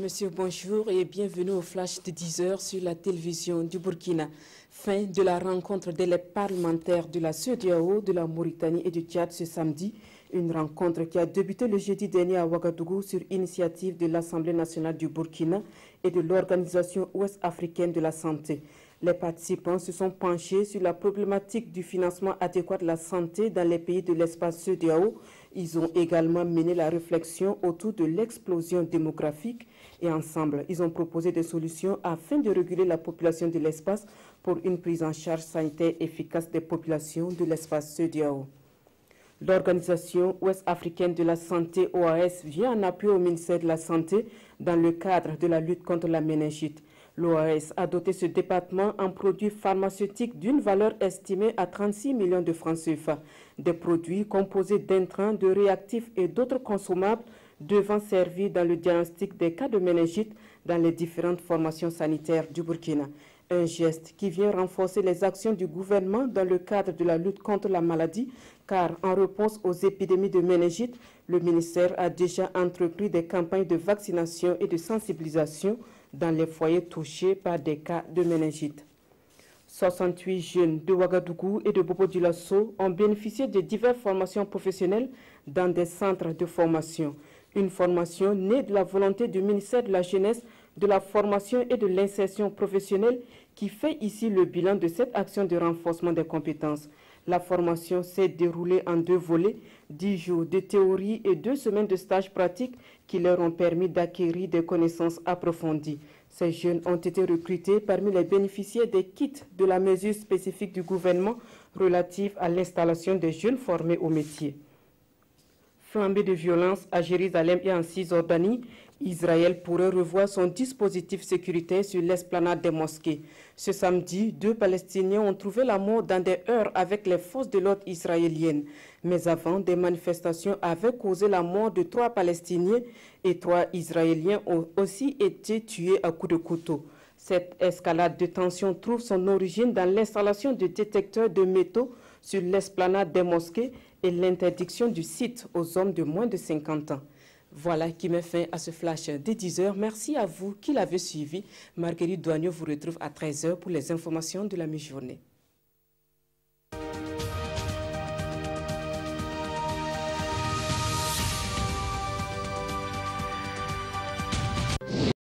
messieurs, bonjour et bienvenue au flash de 10h sur la télévision du Burkina. Fin de la rencontre des parlementaires de la CEDEAO, de la Mauritanie et du Tchad ce samedi. Une rencontre qui a débuté le jeudi dernier à Ouagadougou sur initiative de l'Assemblée nationale du Burkina et de l'Organisation ouest-africaine de la santé. Les participants se sont penchés sur la problématique du financement adéquat de la santé dans les pays de l'espace CEDEAO. Ils ont également mené la réflexion autour de l'explosion démographique et ensemble, ils ont proposé des solutions afin de réguler la population de l'espace pour une prise en charge sanitaire efficace des populations de l'espace CEDEAO. L'Organisation ouest-africaine de la santé, OAS, vient en appui au ministère de la Santé dans le cadre de la lutte contre la méningite. L'OAS a doté ce département en produits pharmaceutiques d'une valeur estimée à 36 millions de francs CFA. Des produits composés d'intrants, de réactifs et d'autres consommables devant servir dans le diagnostic des cas de méningite dans les différentes formations sanitaires du Burkina. Un geste qui vient renforcer les actions du gouvernement dans le cadre de la lutte contre la maladie, car en réponse aux épidémies de méningite, le ministère a déjà entrepris des campagnes de vaccination et de sensibilisation dans les foyers touchés par des cas de méningite. 68 jeunes de Ouagadougou et de Bobo-Dioulasso ont bénéficié de diverses formations professionnelles dans des centres de formation. Une formation née de la volonté du ministère de la Jeunesse, de la Formation et de l'Insertion professionnelle qui fait ici le bilan de cette action de renforcement des compétences. La formation s'est déroulée en 2 volets, 10 jours de théorie et 2 semaines de stage pratique qui leur ont permis d'acquérir des connaissances approfondies. Ces jeunes ont été recrutés parmi les bénéficiaires des kits de la mesure spécifique du gouvernement relative à l'installation des jeunes formés au métier. Flambée de violence à Jérusalem et en Cisjordanie, Israël pourrait revoir son dispositif sécuritaire sur l'esplanade des mosquées. Ce samedi, 2 Palestiniens ont trouvé la mort dans des heurts avec les forces de l'ordre israéliennes. Mais avant, des manifestations avaient causé la mort de 3 Palestiniens et 3 Israéliens ont aussi été tués à coups de couteau. Cette escalade de tension trouve son origine dans l'installation de détecteurs de métaux sur l'esplanade des mosquées et l'interdiction du site aux hommes de moins de 50 ans. Voilà qui met fin à ce flash de 10h. Merci à vous qui l'avez suivi. Marguerite Douagneau vous retrouve à 13h pour les informations de la mi-journée.